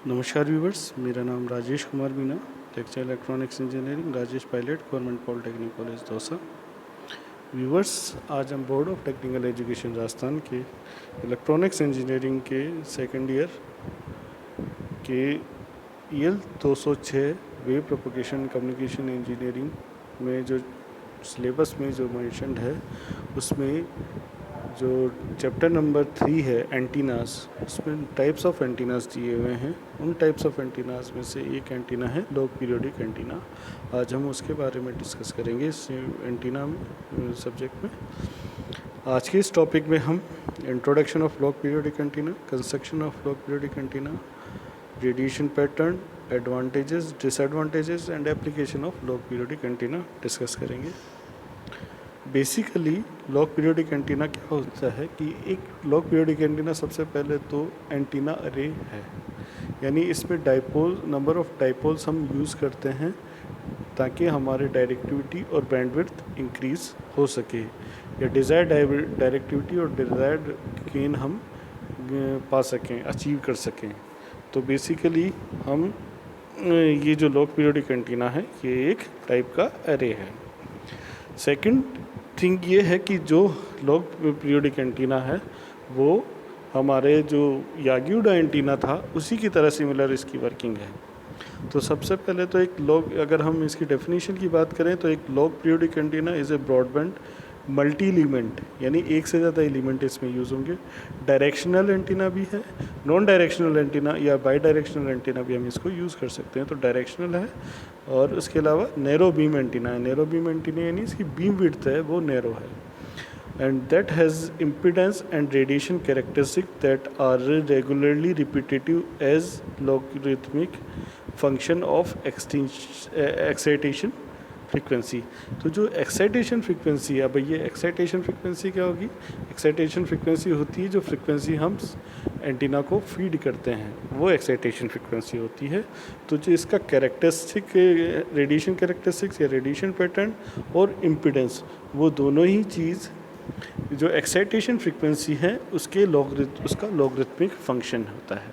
नमस्कार व्यूवर्स, मेरा नाम Rajesh Kumar Meena, lecture electronics engineering, Rajesh Pilot, government polytechnic college Dausa. Viewers, आज हम board of technical education Rajasthan के इलेक्ट्रॉनिक्स इंजीनियरिंग के सेकेंड ईयर के EL 206 wave propagation communication engineering में जो सिलेबस में जो मेंशन्ड है, उसमें जो चैप्टर नंबर 3 है एंटीनास, उसमें टाइप्स ऑफ एंटीनास दिए हुए हैं। उन टाइप्स ऑफ एंटीनास में से एक एंटीना है लॉग पीरियोडिक एंटीना। आज हम उसके बारे में डिस्कस करेंगे इस एंटीना में सब्जेक्ट में। आज के इस टॉपिक में हम introduction of log periodic antenna, construction of log periodic antenna, radiation pattern, advantages, disadvantages and application of log periodic antenna discuss करेंगे। बेसिकली लॉग पीरियोडिक एंटीना क्या होता है कि एक लॉग पीरियोडिक एंटीना सबसे पहले तो एंटीना अरे है, यानी इसमें डाइपोल नंबर ऑफ डाइपोल्स हम यूज़ करते हैं ताकि हमारे डायरेक्टिविटी और बैंडविड्थ इंक्रीज़ हो सके, या डिज़ायर्ड डायरेक्टिविटी और डिज़ायर्ड गेन हम पा सकें, अचीव कर सकें। तो बेसिकली हम ये जो लॉग पीरियोडिक एंटीना है ये एक टाइप का अरे है। सेकंड थिंग ये है कि जो लॉग पीरियोडिक एंटीना है वो हमारे जो यागी-उडा एंटीना था उसी की तरह सिमिलर इसकी वर्किंग है। तो सबसे पहले तो एक लॉग, अगर हम इसकी डेफिनेशन की बात करें तो एक log periodic antenna is a broadband multi element, यानी एक से ज़्यादा एलिमेंट इसमें यूज़ होंगे। डायरेक्शनल एंटीना भी है, नॉन डायरेक्शनल एंटीना या बाई डायरेक्शनल एंटीना भी हम इसको यूज़ कर सकते हैं। तो डायरेक्शनल है, और उसके अलावा नैरो बीम एंटीना है। नैरो बीम एंटीना यानी इसकी बीम विड्थ है वो नैरो है, and that has impedance and radiation characteristic that are regularly repetitive as logarithmic function of excitation frequency. तो जो एक्साइटेशन फ्रीक्वेंसी है, अब ये एक्साइटेशन फ्रीक्वेंसी क्या होगी? एक्साइटेशन फ्रीक्वेंसी होती है जो फ्रीक्वेंसी हम एंटीना को फीड करते हैं, वो एक्साइटेशन फ्रीक्वेंसी होती है। तो जो इसका कैरेक्टरिस्टिक रेडिएशन कैरेक्टरिस्टिक्स या रेडिएशन पैटर्न और इम्पिडेंस, वो दोनों ही चीज़ जो एक्साइटेशन फ्रीक्वेंसी है उसका लॉगरिथमिक फंक्शन होता है,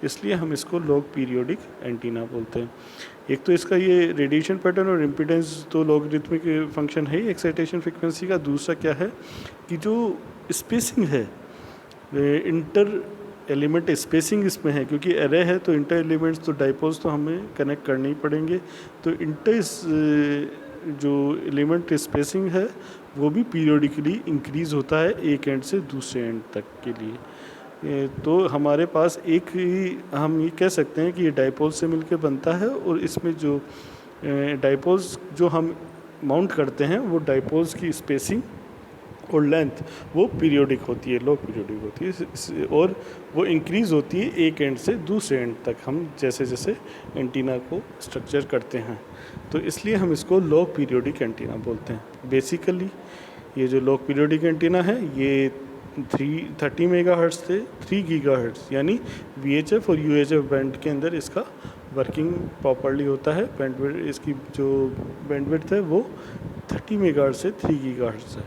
इसलिए हम इसको लॉग पीरियोडिक एंटीना बोलते हैं। एक तो इसका ये रेडिएशन पैटर्न और इम्पिडेंस तो लॉगरिथमिक फंक्शन है ही एक्साइटेशन फ्रीक्वेंसी का। दूसरा क्या है कि जो स्पेसिंग है, इंटर एलिमेंट स्पेसिंग इसमें है, क्योंकि एरे है तो इंटर एलिमेंट्स तो डाइपोल्स तो हमें कनेक्ट करने ही पड़ेंगे। तो इंटर जो एलिमेंट स्पेसिंग है वो भी पीरियोडिकली इंक्रीज़ होता है एक एंड से दूसरे एंड तक के लिए। तो हमारे पास एक ही हम ये कह सकते हैं कि ये डाइपोल्स से मिलकर बनता है, और इसमें जो डाइपोल्स जो हम माउंट करते हैं वो डाइपोल्स की स्पेसिंग और लेंथ वो पीरियोडिक होती है, लॉग पीरियोडिक होती है, और वो इंक्रीज़ होती है एक एंड से दूसरे एंड तक हम जैसे जैसे एंटीना को स्ट्रक्चर करते हैं। तो इसलिए हम इसको लॉग पीरियोडिक एंटीना बोलते हैं। बेसिकली ये जो लॉग पीरियोडिक एंटीना है ये 30 मेगाहर्ट्ज़ से 3 गीगाहर्ट्ज़ यानी VHF और UHF बैंड के अंदर इसका वर्किंग प्रॉपरली होता है। बैंडविड्थ, इसकी जो बैंडविड्थ है वो 30 मेगाहर्ट्ज़ से 3 गीगाहर्ट्ज़ है।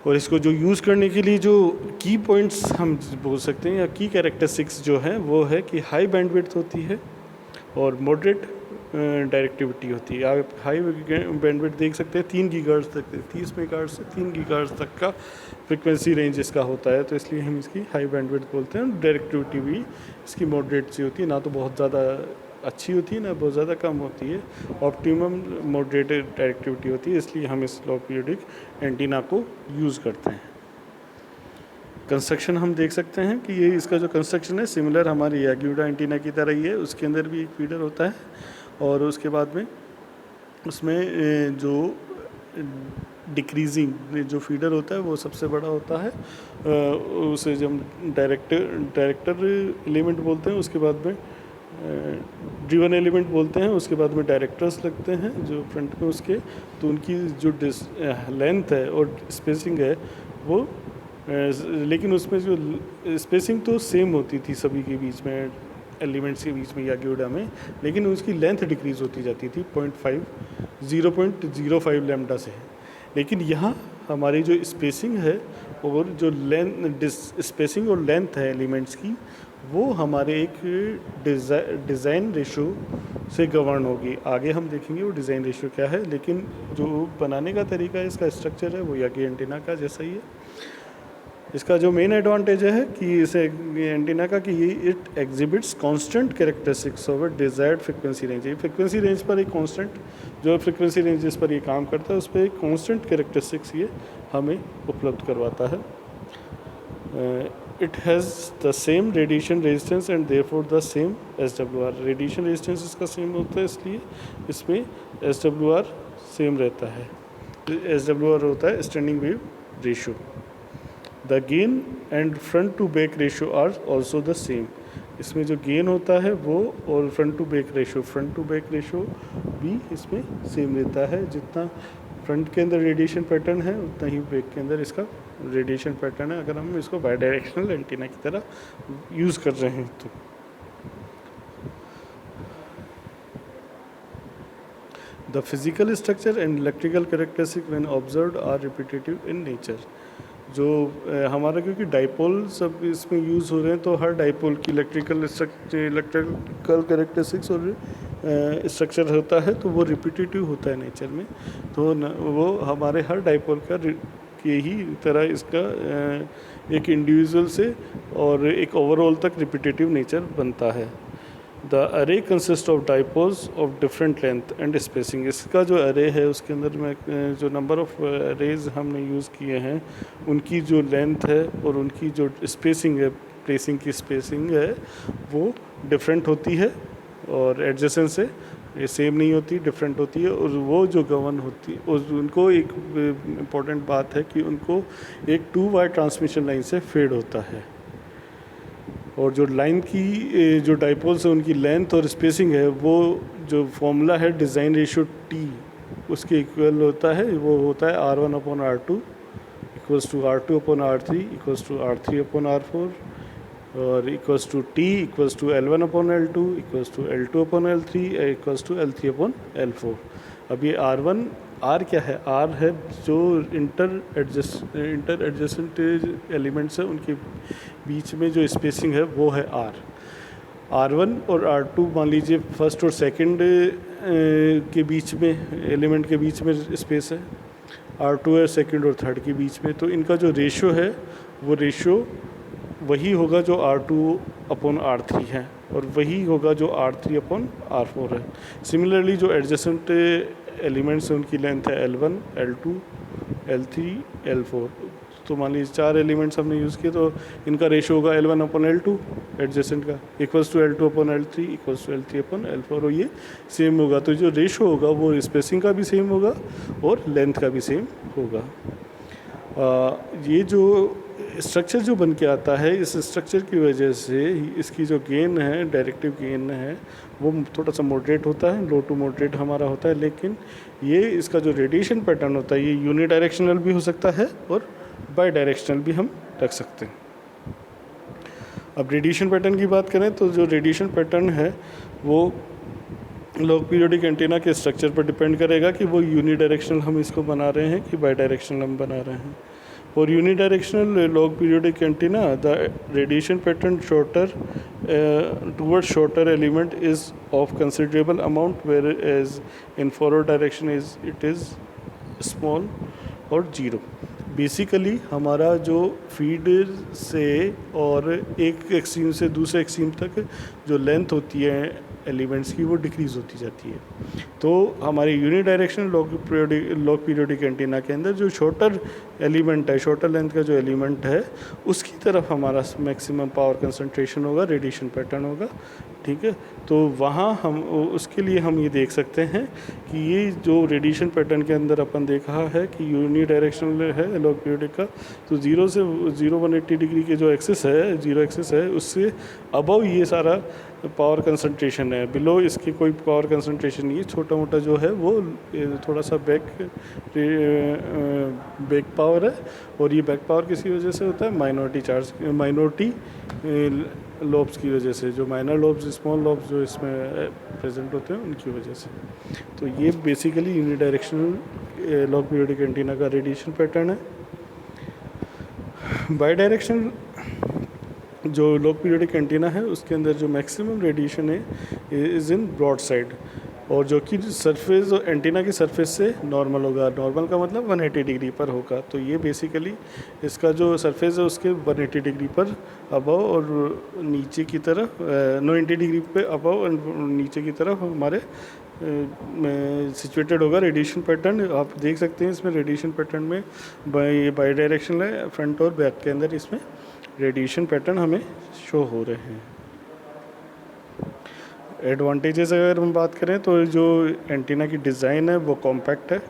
और इसको जो यूज़ करने के लिए जो की पॉइंट्स हम बोल सकते हैं या की कैरेक्टरिस्टिक्स जो है वो है कि हाई बैंडविड्थ होती है और मॉडरेट डायरेक्टिविटी होती है। आप हाई बैंडविड्थ देख सकते हैं 3 गीगाहर्ट्ज़ तक, 30 मेगाहर्ट्ज़ से 3 गीगाहर्ट्ज़ तक का फ्रिक्वेंसी रेंज इसका होता है, तो इसलिए हम इसकी हाई बैंडविड्थ बोलते हैं। डायरेक्टिविटी भी इसकी मॉडरेट सी होती है, ना तो बहुत ज़्यादा अच्छी होती है ना बहुत ज़्यादा कम होती है, ऑप्टिमम मॉडरेट डायरेक्टिविटी होती है, इसलिए हम इस लॉग पीरियोडिक एंटीना को यूज़ करते हैं। कंस्ट्रक्शन हम देख सकते हैं कि ये इसका जो कंस्ट्रक्शन है सिमिलर हमारे यागी-उडा एंटीना की तरह ही है। उसके अंदर भी एक फीडर होता है, और उसके बाद में उसमें जो डिक्रीजिंग जो फीडर होता है वो सबसे बड़ा होता है, उसे जब डायरेक्टर एलिमेंट बोलते हैं, उसके बाद में ड्रिवन एलिमेंट बोलते हैं, उसके बाद में डायरेक्टर्स लगते हैं जो फ्रंट में उसके। तो उनकी जो लेंथ है और स्पेसिंग है वो लेकिन उसमें जो स्पेसिंग तो सेम होती थी सभी के बीच में, एलिमेंट्स के बीच में यागी-उडा में, लेकिन उसकी लेंथ डिक्रीज़ होती जाती थी 0.05 लैम्डा से। लेकिन यहाँ हमारी जो स्पेसिंग है और जो स्पेसिंग और लेंथ है एलिमेंट्स की वो हमारे एक डिज़ाइन रेशो से गवर्न होगी। आगे हम देखेंगे वो डिज़ाइन रेशो क्या है, लेकिन जो बनाने का तरीका है, इसका स्ट्रक्चर है, वो यागी एंटीना का जैसा ही है। इसका जो मेन एडवांटेज है कि इसे एंटीना का कि ये it exhibits constant characteristics of a desired frequency range. ये फ्रिक्वेंसी रेंज पर एक कांस्टेंट, जो फ्रिक्वेंसी रेंज जिस पर ये काम करता है उस पर एक कांस्टेंट कैरेक्टरिस्टिक्स ये हमें उपलब्ध करवाता है। It has the same radiation resistance and therefore the same SWR। Radiation resistance इसका सेम होता है, इसलिए इसमें SWR सेम रहता है। SWR होता है standing wave ratio. The gain and front to back ratio are also the same. इसमें जो गेन होता है वो और फ्रंट टू बैक रेशो भी इसमें सेम रहता है। जितना फ्रंट के अंदर रेडिएशन पैटर्न है उतना ही बैक के अंदर इसका रेडिएशन पैटर्न है, अगर हम इसको बाई डायरेक्शनल एंटीना की तरह यूज़ कर रहे हैं तो। The physical structure and electrical characteristic when observed are repetitive in nature. जो हमारा क्योंकि डाइपोल सब इसमें यूज़ हो रहे हैं, तो हर डाइपोल की इलेक्ट्रिकल कैरेक्टरिस्टिक्स और स्ट्रक्चर होता है, तो वो रिपीटेटिव होता है नेचर में। तो वो हमारे हर डाइपोल का की ही तरह इसका एक इंडिविजुअल से और एक ओवरऑल तक रिपीटेटिव नेचर बनता है। द अरे consist of dipoles of different length and spacing. इसका जो अरे है उसके अंदर में जो नंबर ऑफ अरेज हमने यूज़ किए हैं उनकी जो लेंथ है और उनकी जो स्पेसिंग है, प्लेसिंग की स्पेसिंग है, वो डिफरेंट होती है और एडजेसेंट से ये सेम नहीं होती, डिफरेंट होती है। और वो जो गवर्न होती है और उनको एक इम्पॉर्टेंट बात है कि उनको एक 2 वायर ट्रांसमिशन लाइन से फेड होता है। और जो लाइन की जो डाइपोल्स है उनकी लेंथ और स्पेसिंग है, वो जो फॉर्मूला है डिज़ाइन रेशियो T उसके इक्वल होता है। वो होता है R1/R2 equals to R2/R3 equals to R3/R4 और equals to T equals to L1/L2 equals to L2/L3 equals to L3/L4। अब ये R क्या है? R है जो इंटर एडजेसेंट एलिमेंट्स है उनके बीच में जो स्पेसिंग है वो है R1 और R2 मान लीजिए फर्स्ट और सेकंड के बीच में एलिमेंट के बीच में स्पेस है, R2 है सेकंड और थर्ड के बीच में। तो इनका जो रेशो है वो रेशो वही होगा जो R2/R3 है और वही होगा जो R3/R4 है। सिमिलरली जो एडजेसेंट एलिमेंट्स हैं उनकी लेंथ है L1, L2, L3, L4। तो मान लीजिए 4 एलिमेंट्स हमने यूज़ किए, तो इनका रेशो होगा L1/L2 एडजेसेंट का equals to L2/L3 equals to L3/L4 और ये सेम होगा। तो जो रेशो होगा वो स्पेसिंग का भी सेम होगा और लेंथ का भी सेम होगा। ये जो स्ट्रक्चर जो बन के आता है, इस स्ट्रक्चर की वजह से इसकी जो गेन है, डायरेक्टिव गेन है, वो थोड़ा सा मॉडरेट होता है, लो टू मॉडरेट हमारा होता है। लेकिन ये इसका जो रेडिएशन पैटर्न होता है ये यूनिडायरेक्शनल भी हो सकता है और बाई डायरेक्शनल भी हम रख सकते हैं। अब रेडिएशन पैटर्न की बात करें तो जो रेडिएशन पैटर्न है वो लॉग पीरियोडिक एंटीना के स्ट्रक्चर पर डिपेंड करेगा कि वो यूनिडायरेक्शनल हम इसको बना रहे हैं कि बाई डायरेक्शनल हम बना रहे हैं। For unidirectional log periodic antenna, the radiation pattern towards shorter element is of considerable amount, whereas in forward direction it is small और जीरो। बेसिकली हमारा जो फीड से और एक एक्सट्रीम से दूसरे एक्सट्रीम तक जो लेंथ होती है एलिमेंट्स की वो डिक्रीज़ होती जाती है। तो हमारे यूनिडायरेक्शनल लॉग पीरियोडिक एंटीना के अंदर जो शॉर्टर एलिमेंट है, शॉर्टर लेंथ का जो एलिमेंट है, उसकी तरफ हमारा मैक्सिमम पावर कंसंट्रेशन होगा, रेडिएशन पैटर्न होगा। ठीक है, तो वहाँ हम उसके लिए हम ये देख सकते हैं कि ये जो रेडिएशन पैटर्न के अंदर अपन देखा है कि यूनिडायरेक्शनल है लॉग पीरियोडिक का, तो 0 से 180 डिग्री के जो एक्सिस है, जीरो एक्सिस है, उससे अबव ये सारा पावर कंसंट्रेशन है। बिलो इसकी कोई पावर कंसंट्रेशन नहीं है, छोटा मोटा जो है वो थोड़ा सा बैक पावर है। और ये बैक पावर किसी वजह से होता है माइनॉरिटी लोब्स की वजह से, जो माइनर लोब्स, स्मॉल लोब्स जो इसमें प्रेजेंट होते हैं उनकी वजह से। तो ये basically unidirectional log periodic antenna का रेडिएशन पैटर्न है। बाई डायरेक्शनल जो लो पीरियडिक एंटीना है उसके अंदर जो मैक्सिमम रेडिएशन है इज़ इन ब्रॉड साइड, और जो कि सरफेस एंटीना की सरफेस से नॉर्मल होगा। नॉर्मल का मतलब 180 डिग्री पर होगा। तो ये बेसिकली इसका जो सरफेस है उसके 180 डिग्री पर अबव और नीचे की तरफ 90 डिग्री पे अबव और नीचे की तरफ हमारे सिचुएटेड होगा रेडिएशन पैटर्न। आप देख सकते हैं इसमें रेडिएशन पैटर्न में बाई डायरेक्शनल है, फ्रंट और बैक के अंदर इसमें रेडिएशन पैटर्न हमें शो हो रहे हैं। एडवांटेजेस अगर हम बात करें तो जो एंटीना की डिज़ाइन है वो कॉम्पैक्ट है,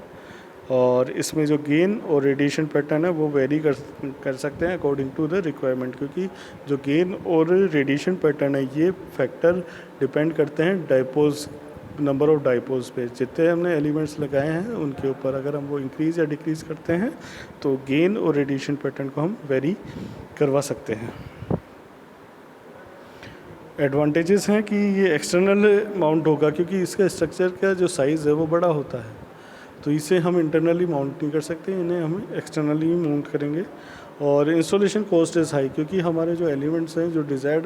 और इसमें जो गेन और रेडिएशन पैटर्न है वो वेरी कर सकते हैं अकॉर्डिंग टू द रिक्वायरमेंट, क्योंकि जो गेन और रेडिएशन पैटर्न है ये फैक्टर डिपेंड करते हैं डाइपोल्स, नंबर ऑफ डाइपोल्स पे। जितने हमने एलिमेंट्स लगाए हैं उनके ऊपर अगर हम वो इंक्रीज़ या डिक्रीज़ करते हैं तो गेन और रेडिएशन पैटर्न को हम वेरी करवा सकते हैं। एडवांटेजेस हैं कि ये एक्सटर्नल माउंट होगा, क्योंकि इसका स्ट्रक्चर का जो साइज़ है वो बड़ा होता है, तो इसे हम इंटरनली माउंट नहीं कर सकते, इन्हें हम एक्सटर्नली ही माउंट करेंगे। और इंस्टॉलेशन कॉस्ट इज़ हाई, क्योंकि हमारे जो एलिमेंट्स हैं जो डिज़ायर्ड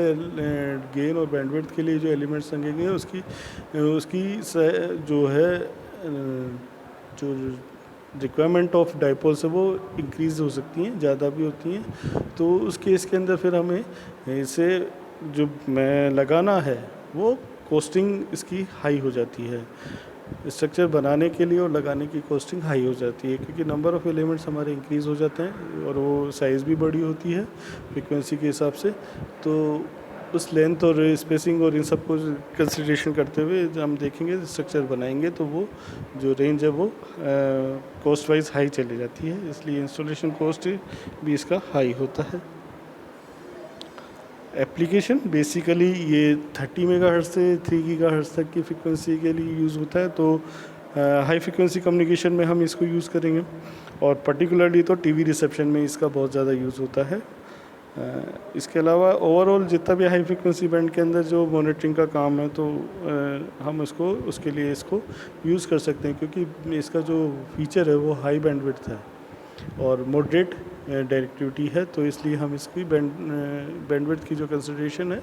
गेन और बैंडविड्थ के लिए जो एलिमेंट्स लगेंगे उसकी जो है जो रिक्वायरमेंट ऑफ डाइपोल्स है वो इंक्रीज़ हो सकती हैं, ज़्यादा भी होती हैं। तो उस केस के अंदर फिर हमें इसे जो मैं लगाना है वो कॉस्टिंग इसकी हाई हो जाती है। स्ट्रक्चर बनाने के लिए और लगाने की कॉस्टिंग हाई हो जाती है, क्योंकि नंबर ऑफ़ एलिमेंट्स हमारे इंक्रीज़ हो जाते हैं और वो साइज़ भी बड़ी होती है फ्रीक्वेंसी के हिसाब से। तो उस लेंथ और स्पेसिंग और इन सब को कंसिडरेशन करते हुए हम देखेंगे स्ट्रक्चर बनाएंगे तो वो जो रेंज है वो कॉस्ट वाइज हाई चली जाती है, इसलिए इंस्टॉलेशन कॉस्ट भी इसका हाई होता है। एप्लीकेशन बेसिकली ये 30 मेगाहर्ट्ज़ से 3 गीगाहर्ट्ज़ तक की फ्रीक्वेंसी के लिए यूज़ होता है, तो हाई फ्रीक्वेंसी कम्युनिकेशन में हम इसको यूज़ करेंगे, और पर्टिकुलरली तो टीवी रिसेप्शन में इसका बहुत ज़्यादा यूज़ होता है। इसके अलावा ओवरऑल जितना भी हाई फ्रीक्वेंसी बैंड के अंदर जो मॉनिटरिंग का काम है तो हम इसको उसके लिए इसको यूज़ कर सकते हैं, क्योंकि इसका जो फीचर है वो हाई बैंडविड्थ है और मॉडरेट डायरेक्टिविटी है, तो इसलिए हम इसकी बैंडविड्थ की जो कंसिडरेशन है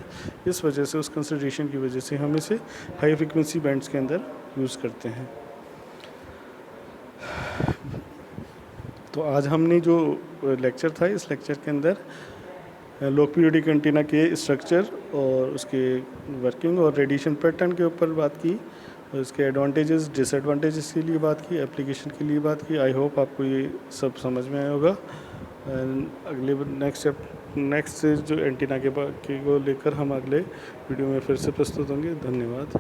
इस वजह से उस कंसिडरेशन की वजह से हम इसे हाई फ्रीक्वेंसी बैंड्स के अंदर यूज़ करते हैं। तो आज हमने जो लेक्चर था इस लेक्चर के अंदर लो पीरियडिक एंटीना के स्ट्रक्चर और उसके वर्किंग और रेडिएशन पैटर्न के ऊपर बात की, और इसके एडवांटेजेस डिसएडवांटेजेस के लिए बात की, एप्लीकेशन के लिए बात की। आई होप आपको ये सब समझ में आया होगा। अगले नेक्स्ट जो एंटीना के को लेकर हम अगले वीडियो में फिर से प्रस्तुत होंगे। धन्यवाद।